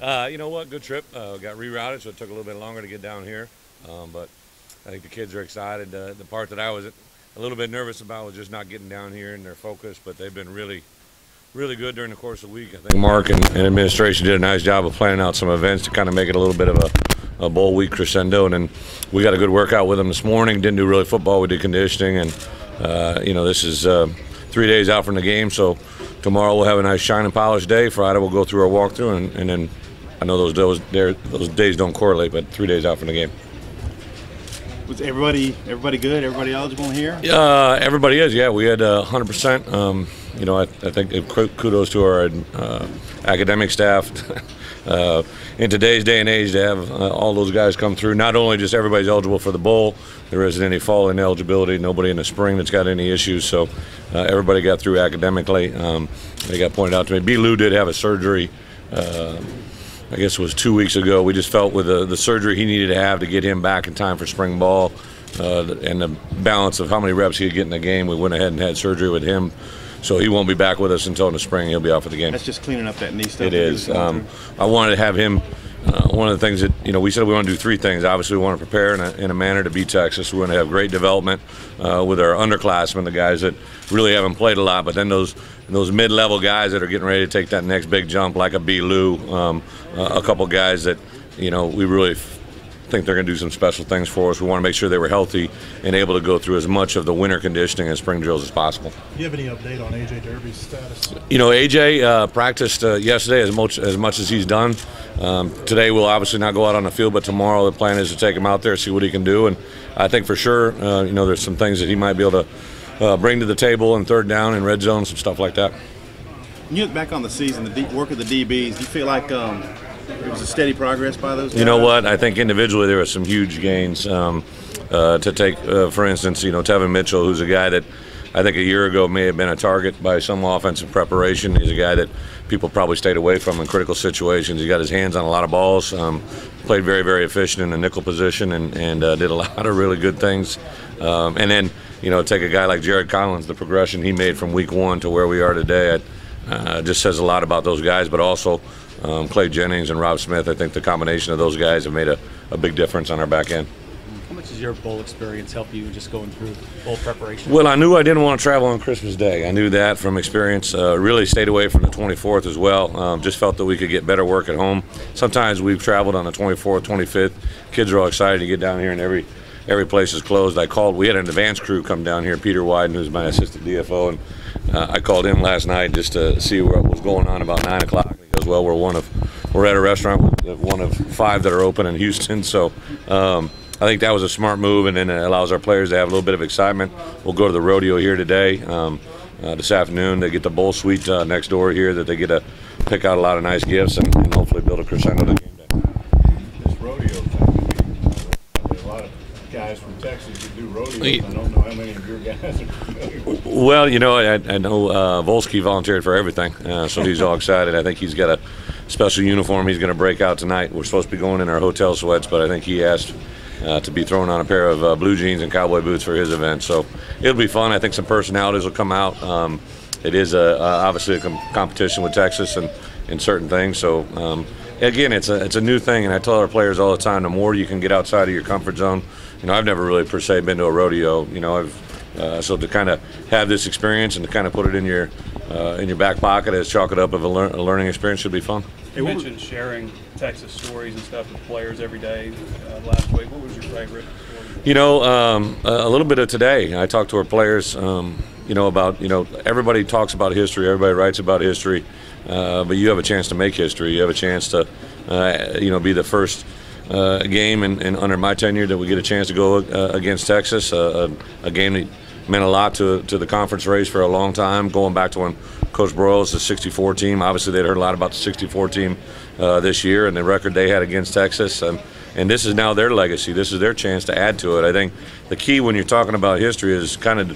You know what? Good trip. Got rerouted, so it took a little bit longer to get down here. But I think the kids are excited. The part that I was a little bit nervous about was just not getting down here and their focus, but they've been really, really good during the course of the week. I think Mark and administration did a nice job of planning out some events to kind of make it a little bit of a bowl week crescendo. And then we got a good workout with them this morning. Didn't do really football. We did conditioning. And, this is 3 days out from the game, so tomorrow we'll have a nice shine and polish day. Friday we'll go through our walkthrough, and then I know those days don't correlate, but 3 days out from the game. Was everybody good? Everybody eligible here? Everybody is. Yeah, we had 100%. I think kudos to our academic staff. In today's day and age, to have all those guys come through, not only just everybody's eligible for the bowl, there isn't any fall ineligibility, nobody in the spring that's got any issues, so everybody got through academically. They got pointed out to me. B. Lou did have a surgery, I guess it was 2 weeks ago. We just felt with the surgery he needed to have to get him back in time for spring ball and the balance of how many reps he'd get in the game, we went ahead and had surgery with him. So he won't be back with us until in the spring. He'll be out for the game. That's just cleaning up that knee stuff. It is. I wanted to have him. One of the things that we said we want to do three things. Obviously, we want to prepare in a manner to beat Texas. We want to have great development with our underclassmen, the guys that really haven't played a lot. But then those mid-level guys that are getting ready to take that next big jump, like a B. Lou, a couple guys that we really think they're going to do some special things for us. We want to make sure they were healthy and able to go through as much of the winter conditioning and spring drills as possible. Do you have any update on A.J. Derby's status? AJ practiced yesterday as much as he's done. Today we'll obviously not go out on the field, but tomorrow the plan is to take him out there, see what he can do. And I think for sure, there's some things that he might be able to bring to the table in third down and red zone, some stuff like that. When you look back on the season, the deep work of the DBs, do you feel like it was a steady progress by those guys? You know what? I think individually there were some huge gains. To take, for instance, Tevin Mitchell, who's a guy that I think a year ago may have been a target by some offensive preparation. He's a guy that people probably stayed away from in critical situations. He got his hands on a lot of balls, played very, very efficient in the nickel position, and did a lot of really good things. And then, take a guy like Jared Collins, the progression he made from week one to where we are today, just says a lot about those guys, but also Clay Jennings and Rob Smith. I think the combination of those guys have made a big difference on our back end. How much does your bowl experience help you just going through bowl preparation? Well, I knew I didn't want to travel on Christmas Day. I knew that from experience. Really stayed away from the 24th as well. Just felt that we could get better work at home. Sometimes we've traveled on the 24th, 25th. Kids are all excited to get down here, and every place is closed. We had an advance crew come down here, Peter Wyden, who's my assistant DFO, and I called him last night just to see what was going on about 9 o'clock. He goes, well, we're at a restaurant with one of 5 that are open in Houston, so I think that was a smart move, and then it allows our players to have a little bit of excitement. We'll go to the rodeo here today, this afternoon. They get the bowl suite next door here that they get to pick out a lot of nice gifts and hopefully build a crescendo to game day. This rodeo thing, a lot of guys from Texas who do rodeos. I don't know how many of your guys are familiar with. Well, I know Volsky volunteered for everything, so he's all excited. I think he's got a special uniform he's going to break out tonight. We're supposed to be going in our hotel sweats, but I think he asked to be throwing on a pair of blue jeans and cowboy boots for his event. So it'll be fun. I think some personalities will come out. It is obviously a competition with Texas and in certain things. So again, it's a new thing, and I tell our players all the time, the more you can get outside of your comfort zone. I've never really per se been to a rodeo. So to kind of have this experience and to kind of put it in your back pocket as chalk it up of a learning experience should be fun. You mentioned sharing Texas stories and stuff with players every day last week. What was your favorite? A little bit of today. I talked to our players, about, everybody talks about history, everybody writes about history, but you have a chance to make history. You have a chance to, be the first game in under my tenure that we get a chance to go against Texas, a game that meant a lot to the conference race for a long time, going back to when Coach Broyles, the 64 team. Obviously, they'd heard a lot about the 64 team this year and the record they had against Texas. And this is now their legacy. This is their chance to add to it. I think the key when you're talking about history is kind of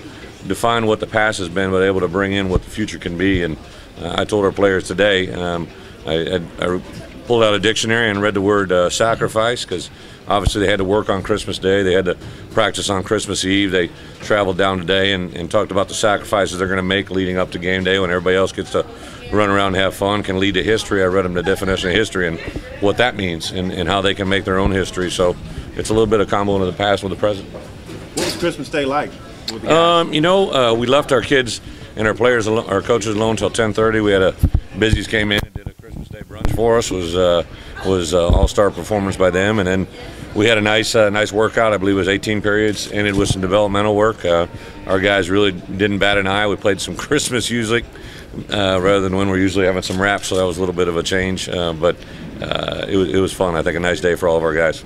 define what the past has been, but able to bring in what the future can be. And I told our players today, I pulled out a dictionary and read the word sacrifice, because obviously they had to work on Christmas Day. They had to practice on Christmas Eve. They traveled down today and talked about the sacrifices they're going to make leading up to game day when everybody else gets to run around and have fun can lead to history. I read them the definition of history and what that means and how they can make their own history. So it's a little bit of combo into the past with the present. What was Christmas Day like with the guys? We left our kids and our players, our coaches alone until 10:30. We had Busy's came in and did a Christmas Day brunch for us. Was all-star performance by them, and then we had a nice workout. I believe it was 18 periods, ended with some developmental work. Our guys really didn't bat an eye. We played some Christmas music rather than when we're usually having some rap, so that was a little bit of a change. But it was fun. I think a nice day for all of our guys.